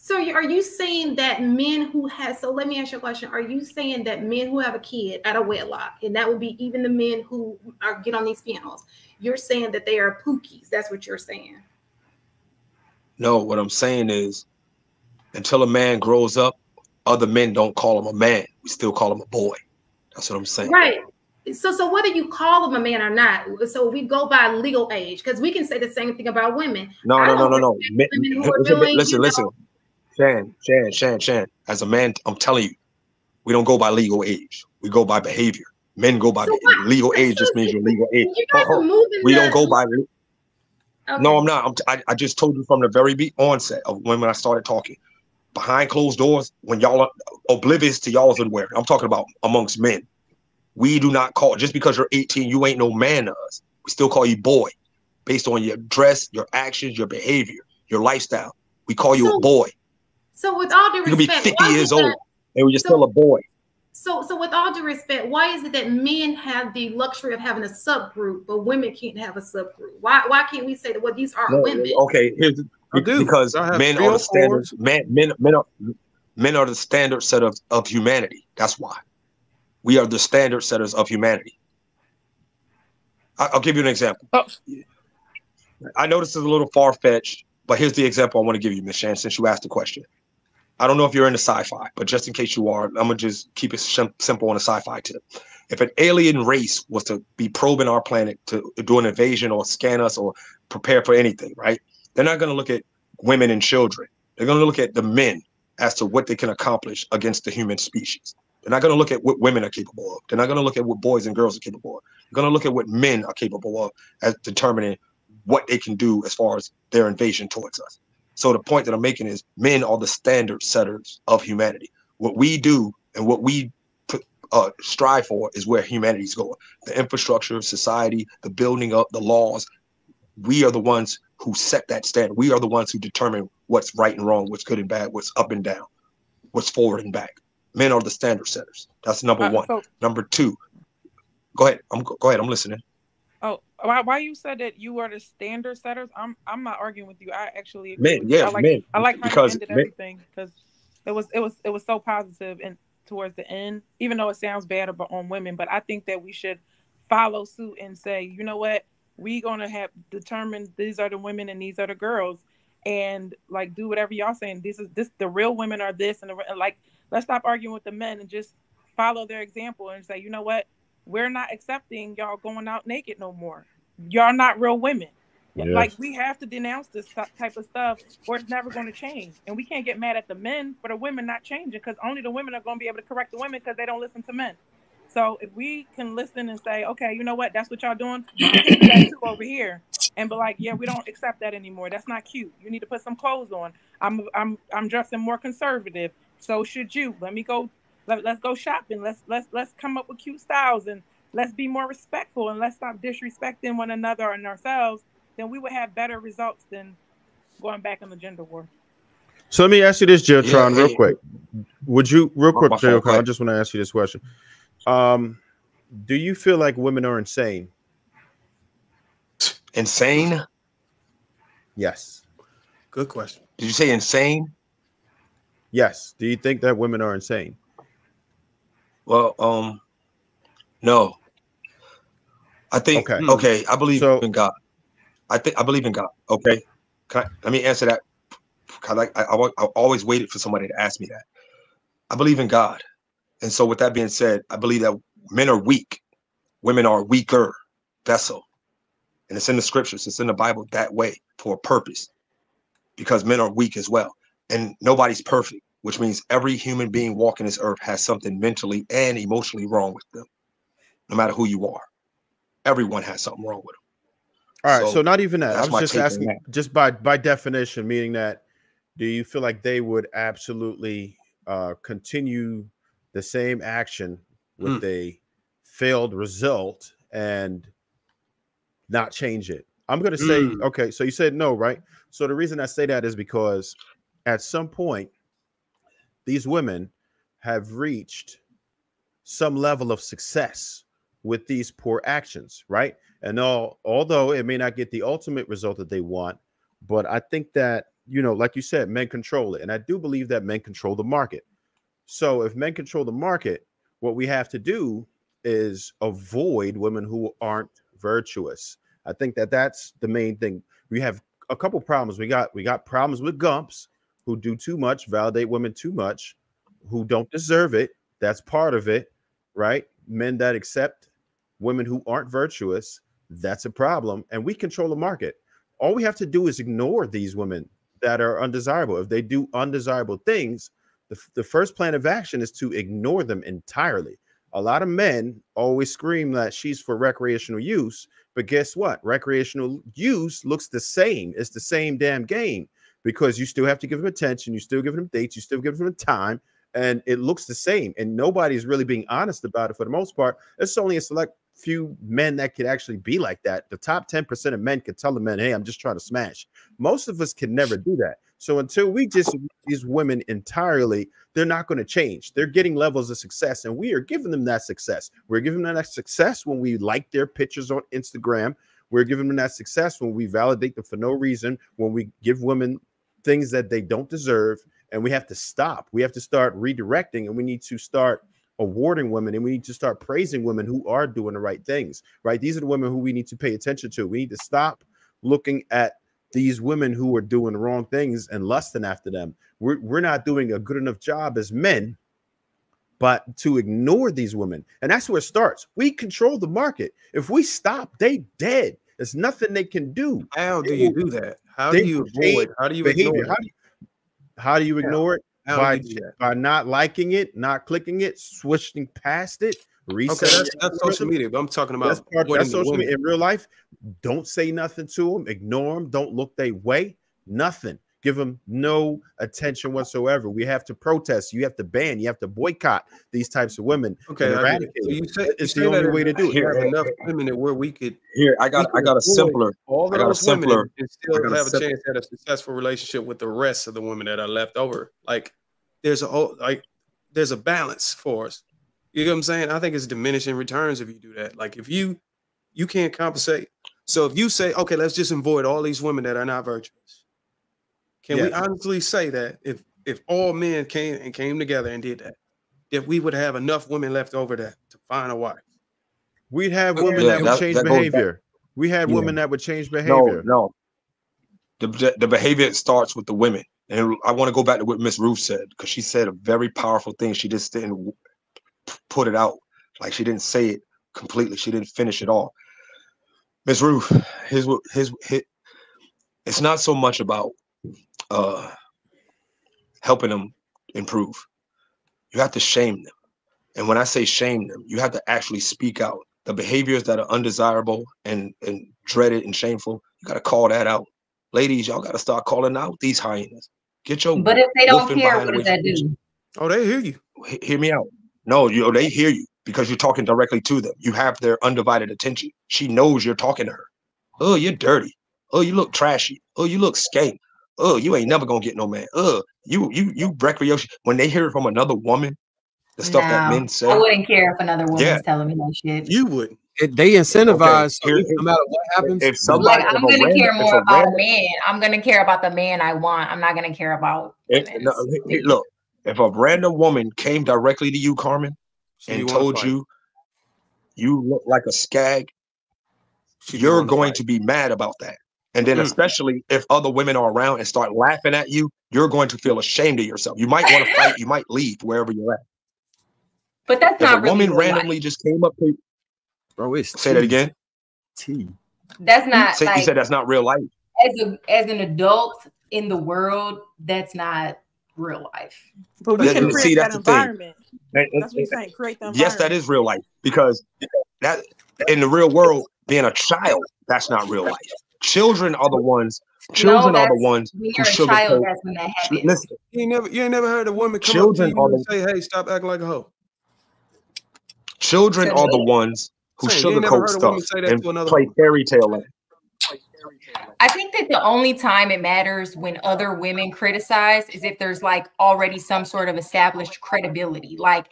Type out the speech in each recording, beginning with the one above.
So are you saying that men who have, so let me ask you a question. Are you saying that men who have a kid out of wedlock, and that would be even the men who get on these panels, you're saying that they are pookies? That's what you're saying? No, what I'm saying is until a man grows up, other men don't call him a man. We still call him a boy. That's what I'm saying. Right. So whether you call him a man or not, so we go by legal age, because we can say the same thing about women. No. Listen. Shan. As a man, I'm telling you, we don't go by legal age. We go by behavior. Men go by legal age. Just means your legal age. You guys are moving. We don't go by. Okay. No, I'm not. I just told you from the very onset of when I started talking. Behind closed doors, when y'all are oblivious to y'all's unaware. I'm talking about amongst men. We do not call, just because you're 18, you ain't no man to us. We still call you boy, based on your dress, your actions, your behavior, your lifestyle. We call you a boy. So with all due respect, you could be 50 years old and you're still a boy. So with all due respect, why is it that men have the luxury of having a subgroup, but women can't have a subgroup? Why can't we say that, well, these are women? Okay, because men are the standards. Men are the standard set of humanity. That's why. We are the standard setters of humanity. I'll give you an example. Oh. I know this is a little far-fetched, but here's the example I want to give you, Ms. Shan, since you asked the question. I don't know if you're into sci-fi, but just in case you are, I'm going to just keep it simple on a sci-fi tip. If an alien race was to be probing our planet to do an invasion or scan us or prepare for anything, right? They're not going to look at women and children. They're going to look at the men as to what they can accomplish against the human species. They're not going to look at what women are capable of. They're not going to look at what boys and girls are capable of. They're going to look at what men are capable of as determining what they can do as far as their invasion towards us. So the point that I'm making is men are the standard setters of humanity. What we do and what we strive for is where humanity's going. The infrastructure of society, the building up, the laws. We are the ones who set that standard. We are the ones who determine what's right and wrong, what's good and bad, what's up and down, what's forward and back. Men are the standard setters. That's number one. Number two, go ahead. Go ahead. I'm listening. Oh, why you said that you are the standard setters? I'm not arguing with you. I actually agree with you. I like how you ended everything, because it was so positive and towards the end, even though it sounds bad about on women, but I think that we should follow suit and say, you know what, we gonna have determined these are the women and these are the girls, and like do whatever y'all saying. This the real women are this, and like let's stop arguing with the men and just follow their example and say, you know what, we're not accepting y'all going out naked no more. Y'all not real women. Yes. Like, we have to denounce this type of stuff or it's never going to change. And we can't get mad at the men for the women not changing, because only the women are going to be able to correct the women because they don't listen to men. So if we can listen and say, okay, you know what, that's what y'all doing, you can do that too over here. And be like, yeah, we don't accept that anymore. That's not cute. You need to put some clothes on. I'm dressing more conservative. So should you. Let's go shopping. Let's come up with cute styles, and let's be more respectful, and let's stop disrespecting one another and ourselves. Then we would have better results than going back in the gender war. So let me ask you this, Jiltron, real quick. Would you, Jiltron, I just want to ask you this question. Do you feel like women are insane? Insane? Yes. Good question. Did you say insane? Yes. Do you think that women are insane? Well, no. I think okay. I believe in God. I believe in God. Okay, let me answer that. I always waited for somebody to ask me that. I believe in God, and so with that being said, I believe that men are weak, women are a weaker vessel, and it's in the scriptures. It's in the Bible that way for a purpose, because men are weak as well, and nobody's perfect, which means every human being walking this earth has something mentally and emotionally wrong with them, no matter who you are. Everyone has something wrong with them. All right, so not even that. I was just asking, just by definition, meaning that, do you feel like they would absolutely continue the same action with a failed result and not change it? I'm going to say, okay, so you said no, right? So the reason I say that is because at some point, these women have reached some level of success with these poor actions, right? And although it may not get the ultimate result that they want, but I think that you know, like you said, men control it. And I do believe that men control the market. So if men control the market, what we have to do is avoid women who aren't virtuous. I think that that's the main thing. We have a couple problems. We got problems with gumps who do too much, validate women too much, who don't deserve it. That's part of it, right? Men that accept women who aren't virtuous, that's a problem. And we control the market. All we have to do is ignore these women that are undesirable. If they do undesirable things, the first plan of action is to ignore them entirely. A lot of men always scream that she's for recreational use, but guess what? Recreational use looks the same. It's the same damn game, because you still have to give them attention, you still give them dates, you still give them time, and it looks the same. And nobody's really being honest about it for the most part. It's only a select few men that could actually be like that. The top 10% of men could tell the men, hey, I'm just trying to smash. Most of us can never do that. So until we just these women entirely, they're not going to change. They're getting levels of success, and we are giving them that success. We're giving them that success when we like their pictures on Instagram. We're giving them that success when we validate them for no reason, when we give women things that they don't deserve. And we have to stop. We have to start redirecting, and we need to start awarding women, and we need to start praising women who are doing the right things, right? These are the women who we need to pay attention to. We need to stop looking at these women who are doing the wrong things and lusting after them. We're not doing a good enough job as men, but to ignore these women. And that's where it starts. We control the market. If we stop, they dead. There's nothing they can do. How do you do that? How do you avoid? How do you ignore it? How do you ignore it? By not liking it, not clicking it, switching past it, reset. Okay, that's social media. But I'm talking about that's social media. In real life, don't say nothing to them, ignore them, don't look their way, nothing. Give them no attention whatsoever. We have to protest. You have to ban. You have to boycott these types of women. Okay, eradicate. So you say it's the only way to do it. Here, enough women where we could. Here, I got a simpler. All of those women and still have a chance to have a successful relationship with the rest of the women that are left over. Like there's a balance for us. You know what I'm saying? I think it's diminishing returns if you do that. Like if you can't compensate. So if you say, okay, let's just avoid all these women that are not virtuous. Can we honestly say that if all men came together and did that, that we would have enough women left over to find a wife? We'd have women that would change behavior. We had women that would change behavior. No. The behavior starts with the women. And I want to go back to what Miss Ruth said, because she said a very powerful thing. She just didn't put it out. Like she didn't say it completely. She didn't finish it all. Miss Ruth, it's not so much about helping them improve. You have to shame them. And when I say shame them, you have to actually speak out. The behaviors that are undesirable and dreaded and shameful, you got to call that out. Ladies, y'all got to start calling out these hyenas. Get your But if they don't care, what does that do? Oh, they hear you. Hear me out. No, they hear you because you're talking directly to them. You have their undivided attention. She knows you're talking to her. Oh, you're dirty. Oh, you look trashy. Oh, you look skank. Oh, you ain't never gonna get no man. You recreation. When they hear it from another woman, the stuff that men say, I wouldn't care if another woman's telling me that shit. You wouldn't. They incentivize. Okay. So no matter what happens, if somebody, I'm gonna care more about a man. I'm gonna care about the man I want. I'm not gonna care about. Look, if a random woman came directly to you, Carmen, and told you look like a skag, you're going to be mad about that. And then especially if other women are around and start laughing at you, you're going to feel ashamed of yourself. You might want to fight. You might leave wherever you're at. But that's not really. If a woman randomly just came up to you, bro, it's say that again. That's not. You said that's not real life. As an adult in the world, that's not real life. But we can create that environment. That's what you're saying. Create the environment. Yes, that is real life, because that in the real world, being a child, that's not real life. Children are the ones. Children are the ones who sugarcoat. That's when that happens. Listen, you ain't never heard a woman come up to you and say, "Hey, stop acting like a hoe." Children are the ones who sugarcoat stuff and play fairy tale land. I think that the only time it matters when other women criticize is if there's like already some sort of established credibility. Like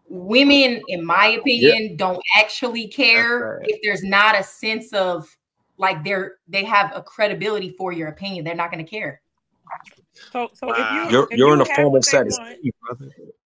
women, in my opinion, don't actually care if there's not a sense of like they have a credibility for your opinion. They're not going to care. So you're in a formal setting.